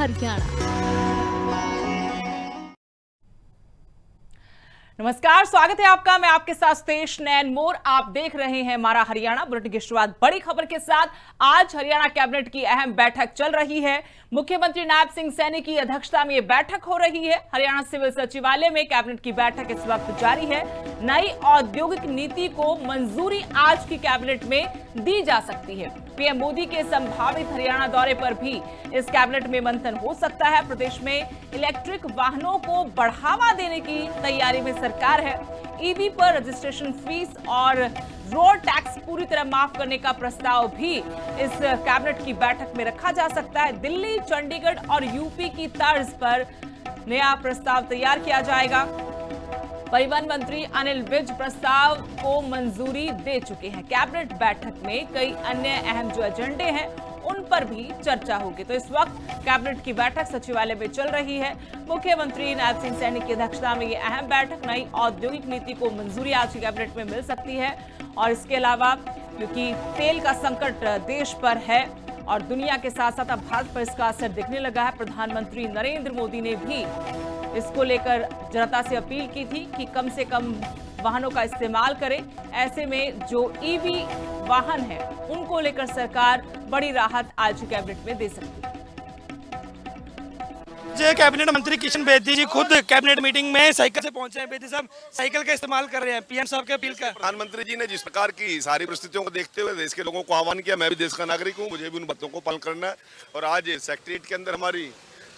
हरियाणा। नमस्कार, स्वागत है आपका। मैं आपके साथ सुतेश नैन मोर। आप देख रहे हैं हमारा हरियाणा बुलेटिन की शुरुआत बड़ी खबर के साथ। आज हरियाणा कैबिनेट की अहम बैठक चल रही है। मुख्यमंत्री नायब सिंह सैनी की अध्यक्षता में यह बैठक हो रही है। हरियाणा सिविल सचिवालय में कैबिनेट की बैठक इस वक्त जारी है। नई औद्योगिक नीति को मंजूरी आज की कैबिनेट में दी जा सकती है। पीएम मोदी के संभावित हरियाणा दौरे पर भी इस कैबिनेट में मंथन हो सकता है। प्रदेश में इलेक्ट्रिक वाहनों को बढ़ावा देने की तैयारी में सरकार है। ईवी पर रजिस्ट्रेशन फीस और रोड टैक्स पूरी तरह माफ करने का प्रस्ताव भी इस कैबिनेट की बैठक में रखा जा सकता है। दिल्ली, चंडीगढ़ और यूपी की तर्ज पर नया प्रस्ताव तैयार किया जाएगा। परिवहन मंत्री अनिल विज प्रस्ताव को मंजूरी दे चुके हैं। कैबिनेट बैठक में कई अन्य अहम जो एजेंडे हैं उन पर भी चर्चा होगी। तो इस वक्त कैबिनेट की बैठक सचिवालय में चल रही है। मुख्यमंत्री नायब सिंह सैनी की अध्यक्षता में यह अहम बैठक, नई औद्योगिक नीति को मंजूरी आज की कैबिनेट में मिल सकती है। और इसके अलावा क्योंकि तेल का संकट देश पर है और दुनिया के साथ साथ अब भारत पर इसका असर दिखने लगा है। प्रधानमंत्री नरेंद्र मोदी ने भी इसको लेकर जनता से अपील की थी कि कम से कम वाहनों का इस्तेमाल करें। ऐसे में जो ईवी वाहन है उनको लेकर सरकार बड़ी राहत आज कैबिनेट में दे सकती है। कैबिनेट मंत्री किशन बेदी जी खुद कैबिनेट मीटिंग में साइकिल से पहुंचे हैं। बेदी साहब साइकिल का इस्तेमाल कर रहे हैं। पीएम साहब की अपील का प्रधानमंत्री जी ने जिस प्रकार की सारी परिस्थितियों को देखते हुए देश के लोगों को आह्वान किया, मैं भी देश का नागरिक हूं, मुझे भी उन बातों को पालन करना है। और आज सेक्रेटरीट के अंदर हमारी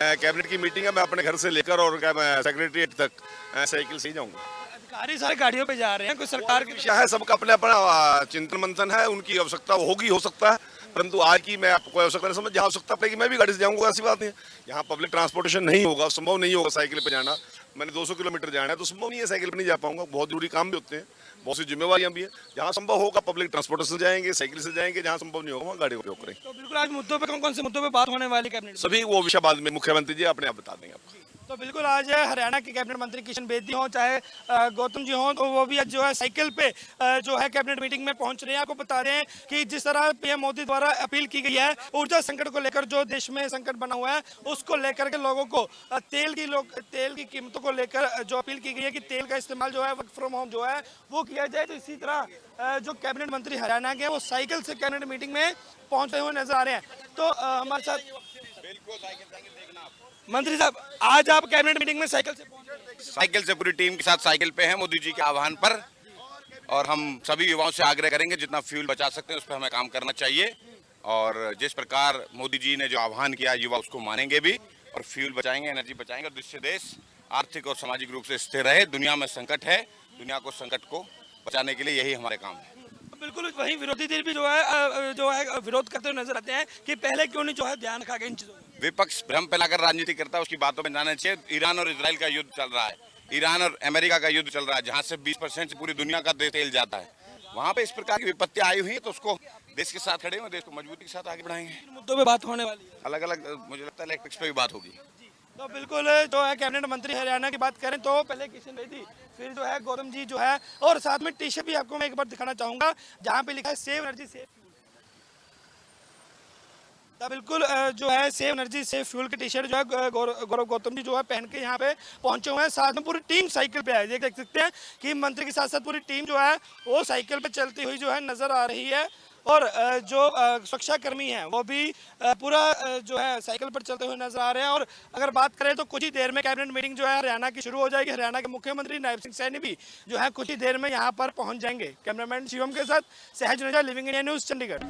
कैबिनेट की मीटिंग है। मैं अपने घर से लेकर और सेक्रेटरीट तक साइकिल से ही जाऊंगा। अधिकारी सारे गाड़ियों पे जा रहे हैं। कोई सरकार की विषय है, सबका अपना अपना चिंतन मंथन है। उनकी आवश्यकता होगी, हो सकता है, परंतु आज की मैं आपको आवश्यकता नहीं समझ। जहाँ आवश्यकता पड़ेगी मैं भी गाड़ी से जाऊंगा, ऐसी बात नहीं है। यहाँ पब्लिक ट्रांसपोर्टेशन नहीं होगा, संभव नहीं होगा साइकिल पे जाना। मैंने 200 किलोमीटर जाना है तो संभव नहीं है, साइकिल पे नहीं जा पाऊंगा। बहुत जरूरी काम भी होते हैं, बहुत सी जिम्मेवारियां भी हैं। जहाँ संभव होगा पब्लिक ट्रांसपोर्टेशन से जाएंगे, साइकिल से जाएंगे। जहाँ संभव नहीं होगा वहाँ गाड़ी का उपयोग करेंगे। तो बिल्कुल आज मुद्दों पे कौन कौन से मुद्दों पे बात होने वाली कैबिनेट? सभी वो विषय बाद में मुख्यमंत्री जी अपने आप बता देंगे आपको। तो बिल्कुल आज हरियाणा के कैबिनेट मंत्री किशन बेदी हो चाहे गौतम जी हो, तो वो भी आज जो है साइकिल पे जो है कैबिनेट मीटिंग में पहुंच रहे हैं। आपको बता रहे हैं कि जिस तरह पीएम मोदी द्वारा अपील की गई है ऊर्जा संकट को लेकर, जो देश में संकट बना हुआ है उसको लेकर के लोगों को तेल की कीमतों को लेकर जो अपील की गई है कि तेल का इस्तेमाल जो है वर्क फ्रॉम होम जो है वो किया जाए। तो इसी तरह जो कैबिनेट मंत्री हरियाणा के हैं वो साइकिल से कैबिनेट मीटिंग में पहुंचे हुए नजर आ रहे हैं। तो हमारे साथ मंत्री साहब आज आप कैबिनेट मीटिंग में साइकिल से पूरी टीम के साथ साइकिल पे हैं मोदी जी के आह्वान पर। और हम सभी युवाओं से आग्रह करेंगे जितना फ्यूल बचा सकते हैं उस पर हमें काम करना चाहिए। और जिस प्रकार मोदी जी ने जो आह्वान किया युवा उसको मानेंगे भी और फ्यूल बचाएंगे, एनर्जी बचाएंगे और जिससे देश आर्थिक और सामाजिक रूप से स्थिर रहे। दुनिया में संकट है, दुनिया को संकट को बचाने के लिए यही हमारे काम है। बिल्कुल वही विरोधी दल भी जो है विरोध करते हुए नजर आते हैं कि पहले क्यों नहीं जो है ध्यान रखा गया इन चीजों में। विपक्ष भ्रम फैलाकर राजनीति करता है, उसकी बातों में जाना चाहिए। ईरान और इजराइल का युद्ध चल रहा है, ईरान और अमेरिका का युद्ध चल रहा है, जहां से 20% से पूरी दुनिया का तेल जाता है। वहां पे इस प्रकार की विपत्तियां आई हुई है तो उसको देश के साथ खड़े हुए, देश को मजबूती के साथ आगे बढ़ाएंगे। मुद्दों पे बात होने वाली है, अलग अलग मुझे लगता है इलेक्ट्रिक्स पे भी बात होगी। तो बिल्कुल जो है कैबिनेट मंत्री हरियाणा की बात करें तो पहले किशन बेदी, फिर जो है गौतम जी जो है, और साथ में टी शर्ट भी आपको मैं एक बार दिखाना चाहूंगा जहां पे लिखा है सेव एनर्जी सेव। बिल्कुल जो है सेव एनर्जी सेव फ्यूल की टी शर्ट जो है गौरव गौतम जी जो है पहन के यहाँ पे पहुंचे हुए हैं। साथ में पूरी टीम साइकिल पे है। देख सकते हैं कि मंत्री के साथ साथ पूरी टीम जो है वो साइकिल पे चलती हुई जो है नजर आ रही है। और जो सुरक्षा कर्मी हैं वो भी पूरा जो है साइकिल पर चलते हुए नजर आ रहे हैं। और अगर बात करें तो कुछ ही देर में कैबिनेट मीटिंग जो है हरियाणा की शुरू हो जाएगी। हरियाणा के मुख्यमंत्री नायब सिंह सैनी भी जो है कुछ ही देर में यहाँ पर पहुंच जाएंगे। कैमरामैन शिवम के साथ सहज Juneja, living India news, Chandigarh.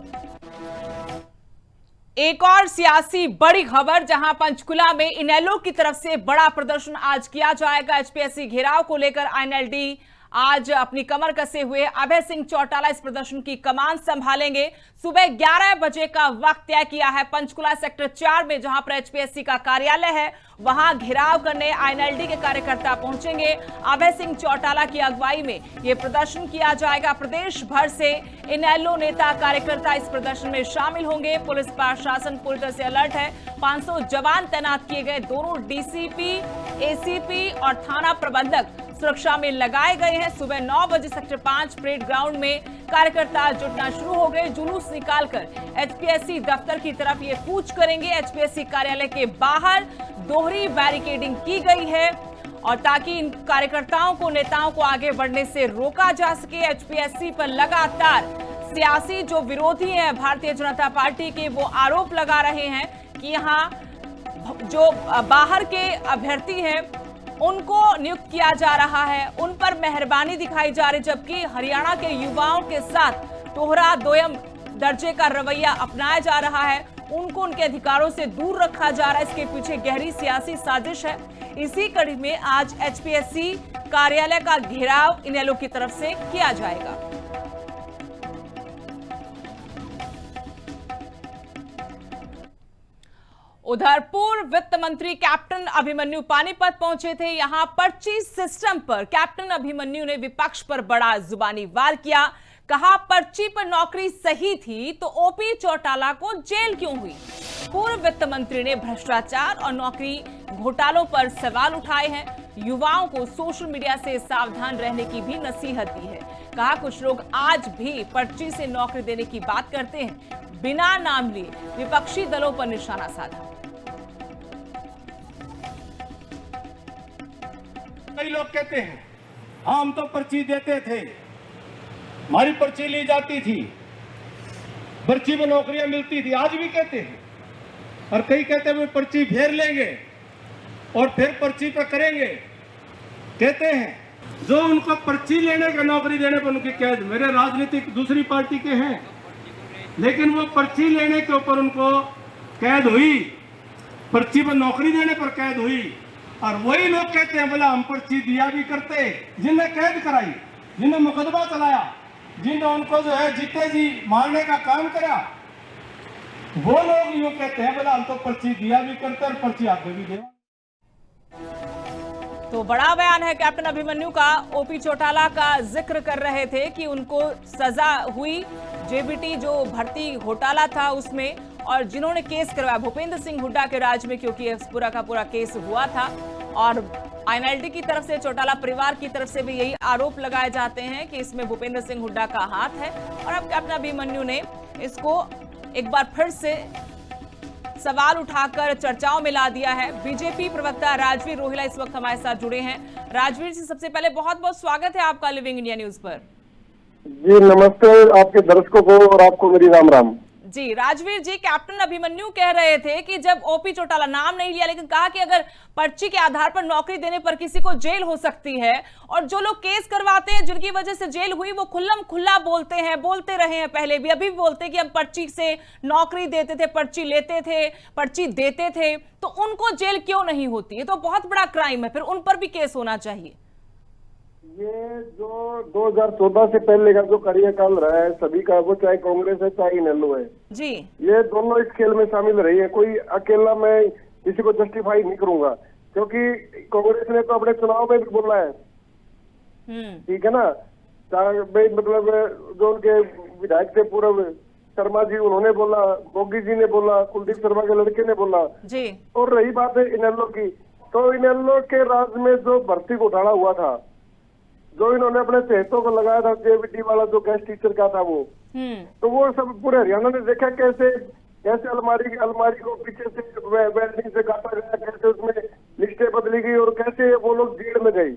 एक और सियासी बड़ी खबर, जहां पंचकुला में इनेलो की तरफ से बड़ा प्रदर्शन आज किया जाएगा। एचपीएससी घेराव को लेकर आईएनएलडी आज अपनी कमर कसे हुए अभय सिंह चौटाला इस प्रदर्शन की कमान संभालेंगे। सुबह 11 बजे का वक्त तय किया है। पंचकुला सेक्टर 4 में जहां पर एचपीएससी का कार्यालय है वहां घेराव करने आईएनएलडी के कार्यकर्ता पहुंचेंगे। अभय सिंह चौटाला की अगुवाई में यह प्रदर्शन किया जाएगा। प्रदेश भर से इनेलो नेता कार्यकर्ता इस प्रदर्शन में शामिल होंगे। पुलिस प्रशासन पूरी तरह से अलर्ट है। 500 जवान तैनात किए गए। दोनों डीसीपी, एसीपी और थाना प्रबंधक सुरक्षा में लगाए गए हैं। सुबह 9 बजे सेक्टर 5 परेड ग्राउंड में कार्यकर्ता जुटना शुरू हो गए। जुलूस निकालकर एचपीएससी दफ्तर की तरफ ये कूच करेंगे। एचपीएससी कार्यालय के बाहर दोहरी बैरिकेडिंग की गई है और ताकि इन कार्यकर्ताओं को, नेताओं को आगे बढ़ने से रोका जा सके। एचपीएससी पर लगातार सियासी जो विरोधी हैं भारतीय जनता पार्टी के, वो आरोप लगा रहे हैं कि यहाँ जो बाहर के अभ्यर्थी हैं उनको नियुक्त किया जा रहा है, उन पर मेहरबानी दिखाई जा रही, जबकि हरियाणा के युवाओं के साथ दोहरा दोयम दर्जे का रवैया अपनाया जा रहा है, उनको उनके अधिकारों से दूर रखा जा रहा है। इसके पीछे गहरी सियासी साजिश है। इसी कड़ी में आज एचपीएससी कार्यालय का घेराव इनेलो की तरफ से किया जाएगा। उधर पूर्व वित्त मंत्री कैप्टन अभिमन्यु पानीपत पहुंचे थे। यहां पर्ची सिस्टम पर कैप्टन अभिमन्यु ने विपक्ष पर बड़ा जुबानी वार किया। कहा पर्ची पर नौकरी सही थी तो ओपी चौटाला को जेल क्यों हुई। पूर्व वित्त मंत्री ने भ्रष्टाचार और नौकरी घोटालों पर सवाल उठाए हैं। युवाओं को सोशल मीडिया से सावधान रहने की भी नसीहत दी है। कहा कुछ लोग आज भी पर्ची से नौकरी देने की बात करते हैं, बिना नाम लिए विपक्षी दलों पर निशाना साधा। कई लोग कहते हैं हम तो पर्ची देते थे, हमारी पर्ची ली जाती थी, पर्ची में नौकरियां मिलती थी, आज भी कहते हैं। और कई कहते हैं पर्ची फेर लेंगे और फिर पर्ची पर करेंगे। कहते हैं जो उनको पर्ची लेने का नौकरी देने पर उनकी कैद, मेरे राजनीतिक दूसरी पार्टी के हैं, लेकिन वो पर्ची लेने के ऊपर उनको कैद हुई, पर्ची पर नौकरी देने पर कैद हुई। और वही लोग कहते हैं बोला हम पर्ची दिया भी करते, जिन्हें कैद कराई, जिन्हें मुकदमा चलाया, जिन्हें उनको जो है जीते जी मारने का काम करा, वो लोग यूं कहते हैं बोला हम तो पर्ची दिया भी करते और पर्ची आगे भी दे। तो बड़ा बयान है कैप्टन अभिमन्यु का। ओपी चौटाला का जिक्र कर रहे थे कि उनको सजा हुई जेबीटी जो भर्ती घोटाला था उसमें, और जिन्होंने केस करवाया भूपेंद्र सिंह हुड्डा के राज में, क्योंकि पूरा का पूरा केस हुआ था। और आईएनएलडी की तरफ से, चौटाला परिवार की तरफ से भी यही आरोप लगाए जाते हैं कि इसमें भूपेंद्र सिंह हुड्डा का हाथ है। और अब कैप्टन अभिमन्यु ने इसको एक बार फिर से सवाल उठाकर चर्चाओं में ला दिया है। बीजेपी प्रवक्ता राजवीर रोहिला इस वक्त हमारे साथ जुड़े हैं। राजवीर जी, सबसे पहले बहुत बहुत स्वागत है आपका लिविंग इंडिया न्यूज पर। जी नमस्ते आपके दर्शकों को और आपको मेरी राम राम। जी राजवीर जी, कैप्टन अभिमन्यु कह रहे थे कि जब ओपी चौटाला, नाम नहीं लिया लेकिन कहा कि अगर पर्ची के आधार पर नौकरी देने पर किसी को जेल हो सकती है, और जो लोग केस करवाते हैं जिनकी वजह से जेल हुई वो खुल्लम खुल्ला बोलते हैं, बोलते रहे हैं पहले भी, अभी भी बोलते हैं कि हम पर्ची से नौकरी देते थे, पर्ची लेते थे, पर्ची देते थे, तो उनको जेल क्यों नहीं होती? ये तो बहुत बड़ा क्राइम है, फिर उन पर भी केस होना चाहिए। ये जो 2014 से पहले का जो कार्यकाल रहा है सभी का, वो चाहे कांग्रेस है चाहे इनेलो है जी, ये दोनों इस खेल में शामिल रही है। कोई अकेला मैं किसी को जस्टिफाई नहीं करूंगा, क्योंकि कांग्रेस ने तो अपने चुनाव में भी बोला है, ठीक है ना। मतलब जो उनके विधायक थे पूर्व शर्मा जी, उन्होंने बोला, बोगी जी ने बोला, कुलदीप शर्मा के लड़के ने बोला जी। और रही बात है इनेलो की, तो इनेलो के राज में जो भर्ती घोटाला हुआ था, जो इन्होंने अपने चहेतों को लगाया था, जेबीटी वाला जो गेस्ट टीचर का था वो, तो वो सब पूरे हरियाणा ने देखा कैसे कैसे अलमारी को पीछे से वेल्डिंग से काटा गया, कैसे उसमें लिस्टें बदली गई और कैसे वो लोग जेल में गए।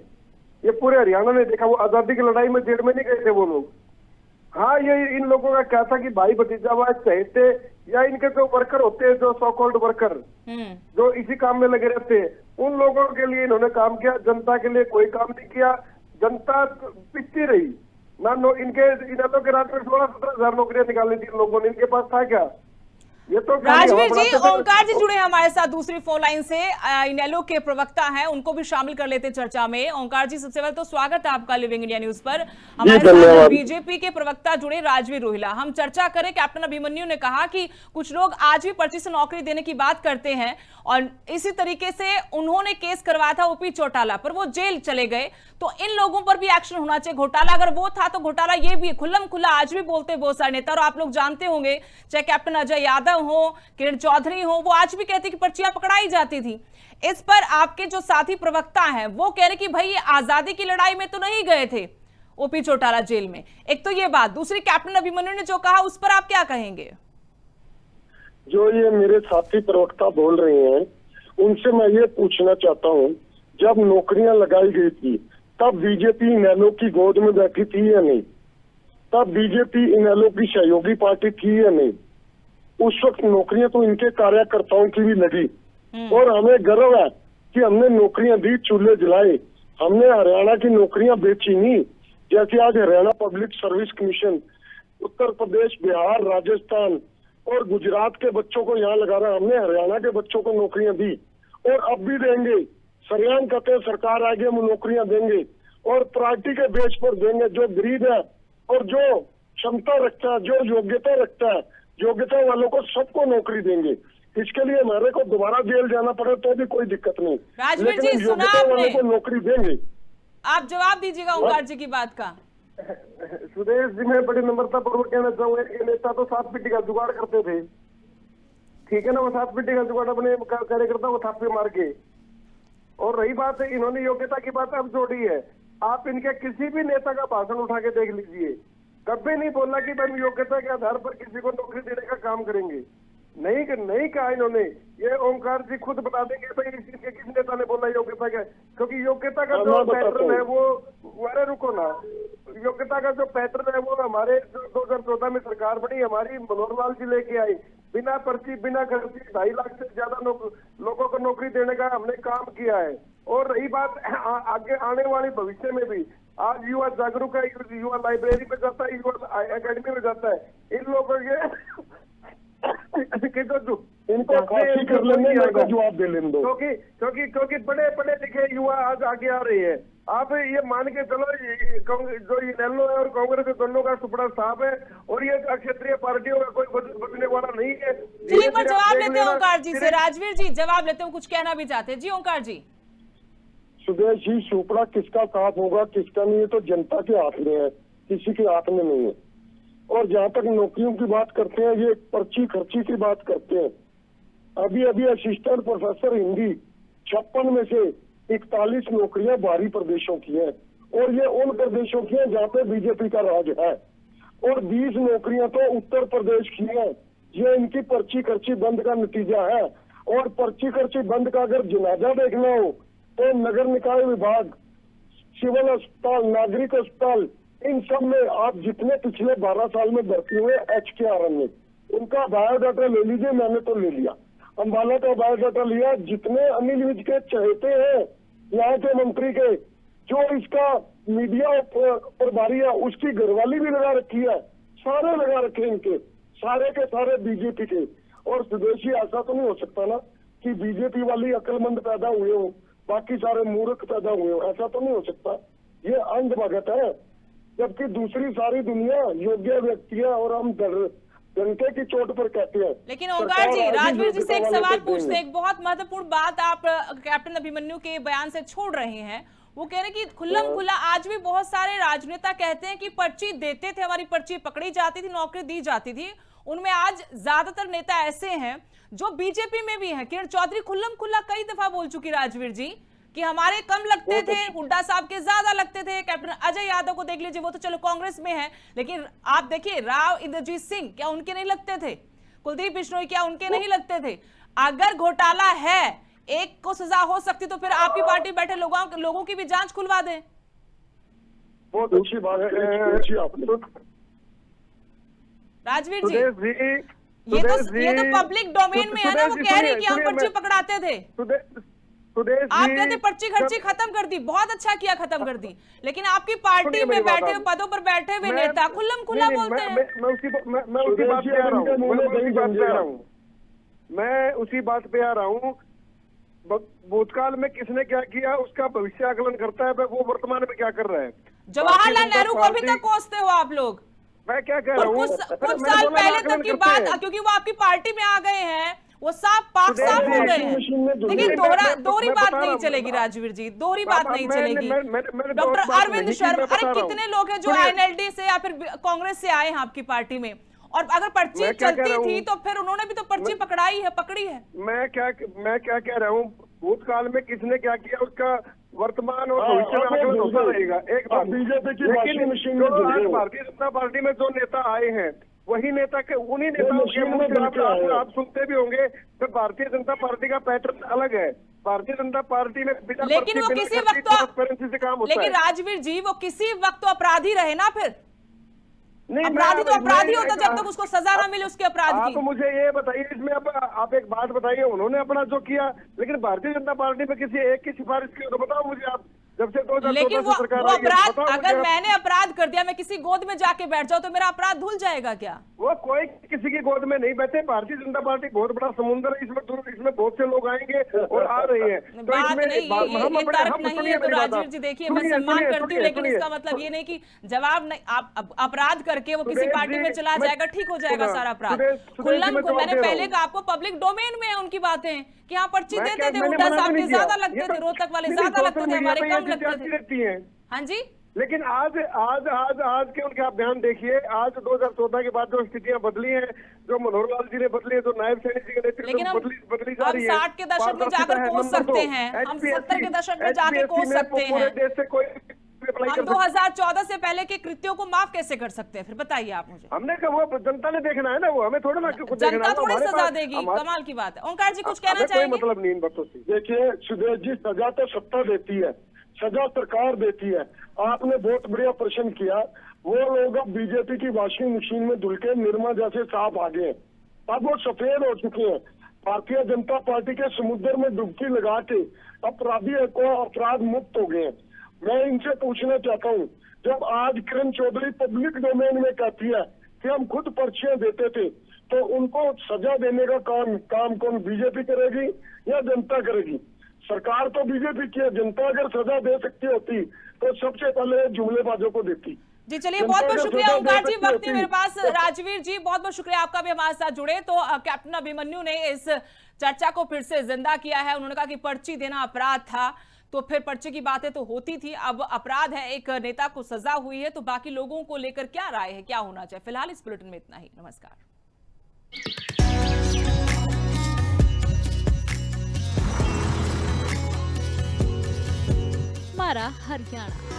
ये पूरे हरियाणा ने देखा। वो आजादी की लड़ाई में जेल में नहीं गए थे वो लोग। हाँ, ये इन लोगों का क्या था कि भाई भतीजावाद चहेते या इनके जो वर्कर होते हैं, जो सो कॉल्ड वर्कर जो इसी काम में लगे रहते हैं, उन लोगों के लिए इन्होंने काम किया, जनता के लिए कोई काम नहीं किया। जनता पिटती रही ना। इनके इनेलो के राज में 16-17 हजार नौकरियां निकालनी थी लोगों ने, इनके पास था क्या? ये तो राजवीर जी, ओंकार जी जुड़े हमारे साथ दूसरी फोन लाइन से, इनेलो के प्रवक्ता हैं, उनको भी शामिल कर लेते चर्चा में। ओंकार जी, सबसे पहले तो स्वागत है आपका लिविंग इंडिया न्यूज पर। हमारे साथ बीजेपी के प्रवक्ता जुड़े राजवीर रोहिला। हम चर्चा करें, कैप्टन अभिमन्यु ने कहा कि कुछ लोग आज भी पर्ची से नौकरी देने की बात करते हैं, और इसी तरीके से उन्होंने केस करवाया था ओपी चौटाला पर, वो जेल चले गए, तो इन लोगों पर भी एक्शन होना चाहिए। घोटाला अगर वो था तो घोटाला ये भी खुल्लम खुल्ला आज भी बोलते बहुत सारे नेता। और आप लोग जानते होंगे, चाहे कैप्टन अजय यादव यादव हो, किरण चौधरी हो, वो आज भी कहते कि पर्चियां पकड़ाई जाती थी। इस पर आपके जो साथी प्रवक्ता हैं वो कह रहे कि भाई ये आजादी की लड़ाई में तो नहीं गए थे ओपी चौटाला जेल में। एक तो ये बात, दूसरी कैप्टन अभिमन्यु ने जो कहा उस पर आप क्या कहेंगे? जो ये मेरे साथी प्रवक्ता बोल रहे हैं उनसे मैं ये पूछना चाहता हूँ, जब नौकरियां लगाई गई थी तब बीजेपी इनेलो की गोद में बैठी थी या नहीं? तब बीजेपी इनेलो की सहयोगी पार्टी थी या नहीं? उस वक्त नौकरियां तो इनके कार्यकर्ताओं की भी लगी और हमें गर्व है कि हमने नौकरियां दी, चूल्हे जलाए। हमने हरियाणा की नौकरियां बेची नहीं, जैसे आज Haryana public service commission Uttar Pradesh, Bihar, Rajasthan और गुजरात के बच्चों को यहाँ लगा रहा। हमने हरियाणा के बच्चों को नौकरियां दी और अब भी देंगे। सरियान कहते हैं सरकार आगे हम नौकरियां देंगे और पार्टी के बेस पर देंगे। जो गरीब है और जो क्षमता रखता है, जो योग्यता रखता है, योग्यता वालों को सबको नौकरी देंगे। इसके लिए हमारे को दोबारा जेल जाना पड़े तो भी कोई दिक्कत नहीं, राजवीर जी, लेकिन सुना योग्यता वालों आपने? को नौकरी देंगे। आप जवाब दीजिएगा ओंकार जी की बात का। सुदेश जी, मैं बड़ी नम्रता पूर्वक कहना चाहूंगा, ये नेता तो 7 पीटी का जुगाड़ करते थे, ठीक है ना? वो 7 पीटी का जुगाड़ अपने कार्यकर्ता को थापे मार के। और रही बात है, इन्होंने योग्यता की बात अब जोड़ी है। आप इनके किसी भी नेता का भाषण उठा के देख लीजिए, कभी नहीं बोला कि हम योग्यता के आधार पर किसी को नौकरी देने का काम करेंगे। नहीं कहा इन्होंने। ये ओंकार जी खुद बता देंगे भाई किस नेता ने बोला योग्यता का, क्योंकि योग्यता का जो पैटर्न है वो, अरे रुको ना, योग्यता का जो पैटर्न है वो हमारे 2014 में सरकार बनी, हमारी मनोहर लाल जी लेके आई, बिना पर्ची बिना खर्ची 2.5 लाख से ज्यादा लोगों को नौकरी देने का हमने काम किया है। और रही बात आगे आने वाले भविष्य में भी, आज युवा जागरूक है, युवा लाइब्रेरी में जाता है, युवा एकेडमी में जाता है। इन लोगों के इनको फांसी कर लेने का जवाब दे लें दो, क्योंकि बड़े पढ़े लिखे युवा आज आगे आ रहे हैं। आप ये मान के चलो जो इनेलो है और कांग्रेस दोनों का टुकड़ा साफ है और ये क्षेत्रीय पार्टियों का कोई बचने वाला नहीं है। चलिए पर जवाब लेते हैं ओंकार जी से। राजवीर जी जवाब लेते हैं, कुछ कहना भी चाहते हैं। जी ओंकार जी। सुदेश जी, सुपड़ा किसका साफ होगा किसका नहीं है तो जनता के हाथ में है, किसी के हाथ में नहीं है। और जहाँ तक नौकरियों की बात करते हैं, ये पर्ची खर्ची की बात करते हैं। अभी असिस्टेंट प्रोफेसर हिंदी 56 में से 41 नौकरियां बाहरी प्रदेशों की हैं और ये उन प्रदेशों की हैं जहाँ पे बीजेपी का राज है। और 20 नौकरियां तो उत्तर प्रदेश की हैं। ये इनकी पर्ची खर्ची बंद का नतीजा है। और पर्ची खर्ची बंद का अगर जनाजा देखना हो तो नगर निकाय विभाग, सिविल अस्पताल, नागरिक अस्पताल, इन सब में आप जितने पिछले 12 साल में भर्ती हुए HKRM में, उनका बायोडाटा ले लीजिए। मैंने तो ले लिया, अंबाला का बायोडाटा लिया। जितने अनिल विज के चहेते हैं यहाँ के मंत्री के, जो इसका मीडिया प्रभारी है उसकी घरवाली भी लगा रखी है, सारे लगा रखे इनके, सारे के सारे बीजेपी के। और स्वदेशी ऐसा तो नहीं हो सकता ना कि बीजेपी वाली अक्लमंद पैदा हुए हो, बाकी सारे मूर्ख पैदा हुए हो, ऐसा तो नहीं हो सकता। ये अंधभगत है, जबकि दूसरी सारी दुनिया योग्य व्यक्ति है और हम डंके की चोट पर कहते हैं। लेकिन ओंकार जी, राजवीर जी से एक सवाल पूछते हैं। एक बहुत महत्वपूर्ण बात आप कैप्टन अभिमन्यु के बयान से छोड़ रहे हैं। वो कह रहे हैं कि खुल्लम खुल्ला आज भी बहुत सारे राजनेता कहते हैं कि पर्ची देते थे, हमारी पर्ची पकड़ी जाती थी, नौकरी दी जाती थी। उनमें आज ज्यादातर नेता ऐसे हैं जो बीजेपी में भी हैं। किरण चौधरी खुल्लम खुल्ला कई दफा बोल चुकी राजवीर जी कि हमारे कम लगते थे, हुड्डा साहब के ज्यादा लगते थे। कैप्टन अजय यादव को देख लीजिए, वो तो चलो कांग्रेस में है, लेकिन आप देखिए राव इंद्रजीत सिंह, क्या उनके नहीं लगते थे? कुलदीप बिश्नोई, क्या उनके नहीं लगते थे? अगर घोटाला है, एक को सजा हो सकती तो फिर आपकी पार्टी बैठे लोगों की भी जांच खुलवा दें। बहुत अच्छी बात है आपने राजवीर जी। ये तो पब्लिक डोमेन में है ना। वो कह रहे हैं कि हम पर्ची पकड़ाते थे। आप कहते पर्ची खर्ची खत्म कर दी, बहुत अच्छा किया खत्म कर दी, लेकिन आपकी पार्टी में बैठे पदों पर बैठे हुए नेता खुल्लम खुल्ला बोलते हैं। मैं उसी बात पे आ रहा हूँ। भूतकाल में किसने क्या किया उसका भविष्य आकलन करता है, वो वर्तमान में क्या कर रहा है। जवाहरलाल नेहरू को अभी तक कोसते हो आप लोग। मैं क्या कह रहा हूँ, कुछ साल पहले तक की बात, क्योंकि वो आपकी पार्टी में आ गए हैं, वो साफ हो गए हैं। लेकिन दोहरी बात नहीं चलेगी राजवीर जी, दोहरी बात नहीं चलेगी। डॉक्टर अरविंद शर्मा, अरे कितने लोग हैं जो NLD से या फिर कांग्रेस से आए हैं आपकी पार्टी में, और अगर पर्ची मैं क्या कह चलती रहा थी हूँ? तो फिर उन्होंने भी तो पर्ची पकड़ी है। मैं क्या कह रहा हूँ, भूतकाल में किसने क्या किया उसका वर्तमान और भविष्य में आगे होता रहेगा। एक बात, बीजेपी की लेकिन वॉशिंग मशीन में जो जुड़ आज गए। भारतीय जनता पार्टी में जो नेता आए हैं वही नेता के उन्हीं नेताओं के मशीन में मुंह से जुड़ के आए हैं। आप सुनते भी होंगे तो भारतीय जनता पार्टी का पैटर्न अलग है। भारतीय जनता पार्टी में बिना लेकिन वो पर्ची, बिना किसी खर्ची, वक्त तो ट्रांसपेरेंसी से काम होता लेकिन है। राजवीर जी वो किसी वक्त तो अपराधी रहे ना, फिर नहीं, अपराधी तो अपराधी होता जब तक उसको सजा ना आप- मिले उसके अपराध आप की। मुझे ये बताइए, इसमें अब आप एक बात बताइए, उन्होंने अपना जो किया, लेकिन भारतीय जनता पार्टी में किसी एक की सिफारिश की तो बताओ मुझे आप, जब से 2014 लेकिन से सरकार वो आई है, अपराध, बताओ अगर मुझे आप। मैंने अपराध कर दिया, मैं किसी गोद में जाके बैठ जाऊं तो मेरा अपराध धुल जाएगा क्या? वो कोई किसी की गोद में नहीं बैठे। भारतीय जनता पार्टी बहुत बड़ा समुद्र है, इसमें बहुत से लोग आएंगे और आ रहे हैं। तो बात इसमें नहीं, ये तर्क नहीं है। तो राजवीर जी देखिए, मैं सम्मान करती हूँ, लेकिन इसका मतलब ये नहीं कि जवाब नहीं, आप अपराध करके वो किसी सुरेश पार्टी जी, में चला मैं- जाएगा, ठीक हो जाएगा सुना, सारा अपराध। सुरेश जी, खुल्लम मैं को जवाब मैंने दे रहा पहले हूँ। कहा, आपको पब्लिक डोमेन में है उनकी बातें कि हाँ पर्ची मैं देते क्या- थे, मैंने हुड्डा मना साहब नहीं के किया। ज्यादा ये लगते तो- थे, रोहतक वाले नहीं, ज्यादा सोशल लगते थे, मीडिया हमारे पे ये कम चीजें लगते आती थे। रहती हैं। हाँ जी, लेकिन आज के उनके आप ध्यान देखिए, आज 2014 के बाद जो स्थितियां बदली हैं, जो मनोहर लाल जी ने बदली है, जो नायब सैनी जी के नेतृत्व लेकिन में हम बदली जा रही है। 60 के दशक में जाकर पारदर्शिता है, कोस नंबर सकते दो, हैं, हम HPSC 70 के दशक में जाके HPSC कोस में सकते पूरे हैं। देश से कोई अप्लाई हम कर सकता है। 2014 से पहले के कृत्यों को माफ कैसे कर सकते हैं, फिर बताइए आप मुझे। हमने कहा वो जनता ने देखना है ना, वो हमें थोड़ा ना कुछ देखना जनता है। थोड़ी हमारे सजा पास- देगी, हमारे- कमाल की बात है। ओंकार जी कुछ कहना हमें कोई चाहेंगे? मतलब नहीं इन बातों से। देखिए सुदेश जी, सजा तो सत्ता देती है, सजा सरकार देती है। आपने बहुत बढ़िया प्रश्न किया। वो लोग अब बीजेपी की वॉशिंग मशीन में धुल के निर्मा जैसे साफ आ गए हैं, अब वो सफेद हो चुके हैं। भारतीय जनता पार्टी के समुद्र में डुबकी लगा के अपराधी को अपराध मुक्त हो गए हैं। मैं इनसे पूछना चाहता हूँ, जब आज किरण चौधरी पब्लिक डोमेन में कहती है कि हम खुद पर्चियां देते थे, तो उनको सजा देने का काम कौन, बीजेपी करेगी या जनता करेगी? सरकार तो बीजेपी की है, जनता अगर सजा दे सकती होती तो सबसे पहले जुमलेबाजों को देती। जी चलिए, जनता बहुत बहुत का शुक्रिया सजा ओंकार दे जी, सकती वक्त होती। नहीं मेरे पास। राजवीर जी बहुत बहुत शुक्रिया आपका भी हमारे साथ जुड़े। तो कैप्टन अभिमन्यु ने इस चर्चा को फिर से जिंदा किया है। उन्होंने कहा कि पर्ची देना अपराध था, तो फिर पर्ची की बातें तो होती थी, अब अपराध है, एक नेता को सजा हुई है, तो बाकी लोगों को लेकर क्या राय है, क्या होना चाहिए? फिलहाल इस बुलेटिन में इतना ही। नमस्कार। हमारा हरियाणा।